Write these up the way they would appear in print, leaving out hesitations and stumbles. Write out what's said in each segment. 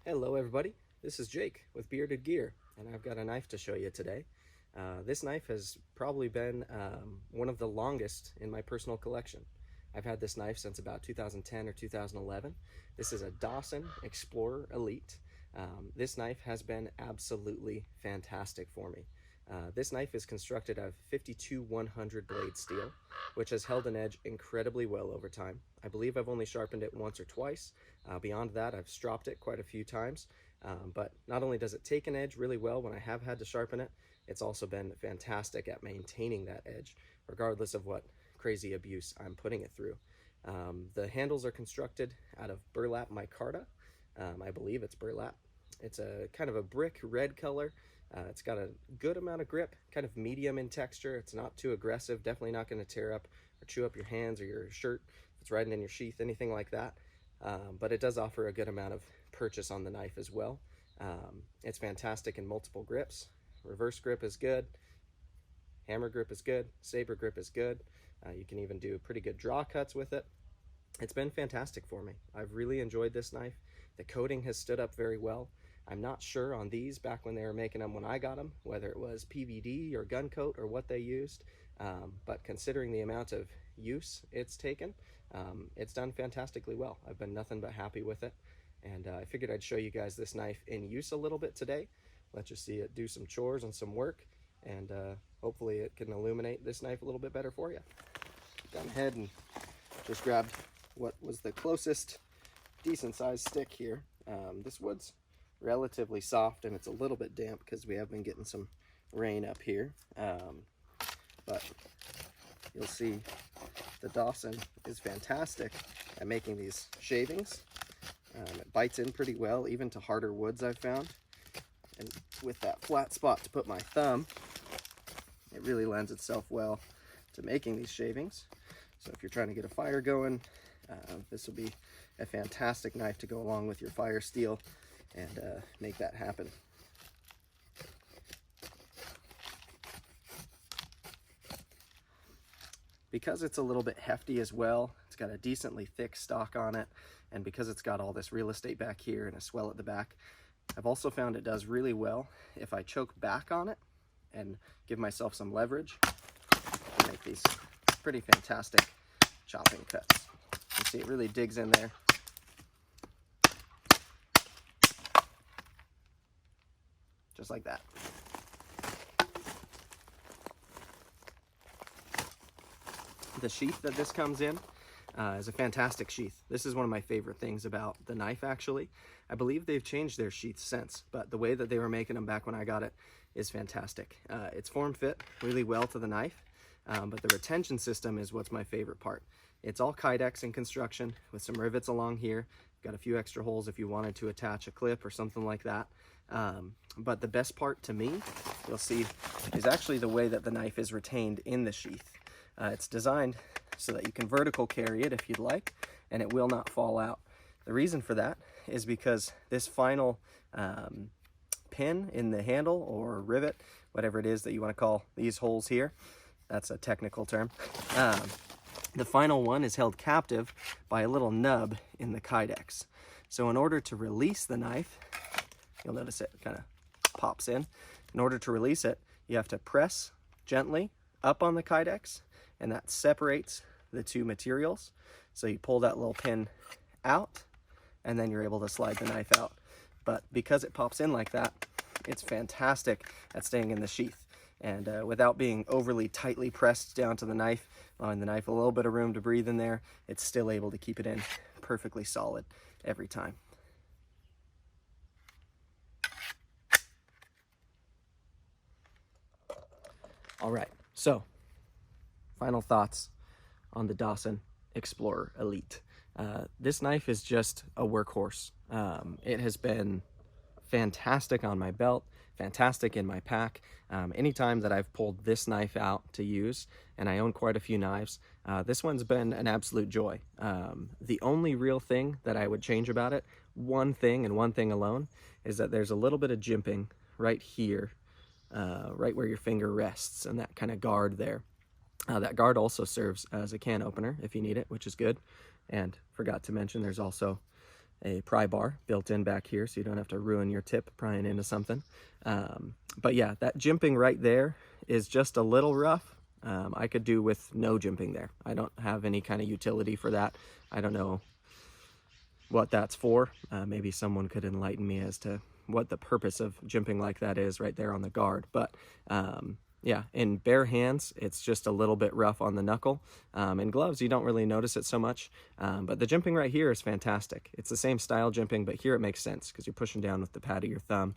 Hello everybody, this is Jake with Bearded Gear, and I've got a knife to show you today. This knife has probably been one of the longest in my personal collection. I've had this knife since about 2010 or 2011. This is a Dawson Explorer Elite. This knife has been absolutely fantastic for me. This knife is constructed out of 52-100 blade steel, which has held an edge incredibly well over time. I believe I've only sharpened it once or twice. Beyond that, I've stropped it quite a few times. But not only does it take an edge really well when I have had to sharpen it, it's also been fantastic at maintaining that edge, regardless of what crazy abuse I'm putting it through. The handles are constructed out of burlap micarta. I believe it's burlap. It's a kind of a brick red color. It's got a good amount of grip, kind of medium in texture. It's not too aggressive, definitely not going to tear up or chew up your hands or your shirt if it's riding in your sheath, anything like that. But it does offer a good amount of purchase on the knife as well. It's fantastic in multiple grips. Reverse grip is good, hammer grip is good, saber grip is good. You can even do pretty good draw cuts with it. It's been fantastic for me. I've really enjoyed this knife. The coating has stood up very well. I'm not sure on these back when they were making them when I got them, whether it was PVD or gun coat or what they used, but considering the amount of use it's taken, it's done fantastically well. I've been nothing but happy with it, and I figured I'd show you guys this knife in use a little bit today, let you see it do some chores and some work, and hopefully it can illuminate this knife a little bit better for you. Gone ahead and just grabbed what was the closest decent sized stick here. This wood's relatively soft and it's a little bit damp because we have been getting some rain up here, but you'll see the Dawson is fantastic at making these shavings. It bites in pretty well even to harder woods, I've found, and with that flat spot to put my thumb, it really lends itself well to making these shavings. So if you're trying to get a fire going, this will be a fantastic knife to go along with your fire steel and make that happen. Because it's a little bit hefty as well, it's got a decently thick stock on it, and because it's got all this real estate back here and a swell at the back, I've also found it does really well if I choke back on it and give myself some leverage to make these pretty fantastic chopping cuts. You see it really digs in there. Just like that. The sheath that this comes in is a fantastic sheath. This is one of my favorite things about the knife, actually. I believe they've changed their sheaths since, but the way that they were making them back when I got it is fantastic. It's form fit really well to the knife, but the retention system is what's my favorite part. It's all Kydex in construction with some rivets along here. Got a few extra holes if you wanted to attach a clip or something like that. But the best part to me, you'll see, is actually the way that the knife is retained in the sheath. It's designed so that you can vertical carry it if you'd like, and it will not fall out. The reason for that is because this final pin in the handle or rivet, whatever it is that you want to call these holes here, that's a technical term, the final one is held captive by a little nub in the Kydex. So in order to release the knife, you'll notice it kind of pops in. In order to release it, you have to press gently up on the Kydex, and that separates the two materials. So you pull that little pin out, and then you're able to slide the knife out. But because it pops in like that, it's fantastic at staying in the sheath. And without being overly tightly pressed down to the knife, allowing the knife a little bit of room to breathe in there, it's still able to keep it in perfectly solid every time. All right, so final thoughts on the Dawson Explorer Elite. This knife is just a workhorse. It has been fantastic on my belt, fantastic in my pack. Anytime that I've pulled this knife out to use, and I own quite a few knives, this one's been an absolute joy. The only real thing that I would change about it, one thing and one thing alone, is that there's a little bit of jimping right here, right where your finger rests, and that kind of guard there. That guard also serves as a can opener if you need it, which is good. And forgot to mention, there's also a pry bar built in back here, so you don't have to ruin your tip prying into something. But yeah, that jimping right there is just a little rough. I could do with no jimping there. I don't have any kind of utility for that. I don't know what that's for. Maybe someone could enlighten me as to what the purpose of jimping like that is right there on the guard. But yeah, in bare hands, it's just a little bit rough on the knuckle. In gloves, you don't really notice it so much. But the jimping right here is fantastic. It's the same style jimping, but here it makes sense because you're pushing down with the pad of your thumb.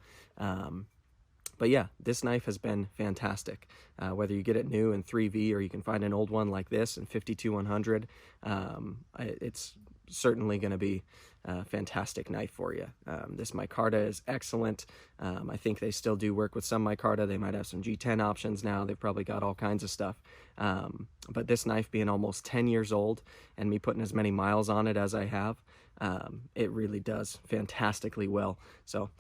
But yeah, this knife has been fantastic. Whether you get it new in 3V or you can find an old one like this in 52-100, it's certainly going to be a fantastic knife for you. This micarta is excellent. I think they still do work with some micarta. They might have some G10 options now. They've probably got all kinds of stuff. But this knife being almost 10 years old and me putting as many miles on it as I have, it really does fantastically well. So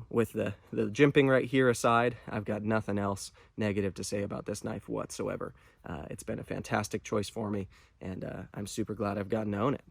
with the jimping right here aside, I've got nothing else negative to say about this knife whatsoever. It's been a fantastic choice for me, and I'm super glad I've gotten to own it.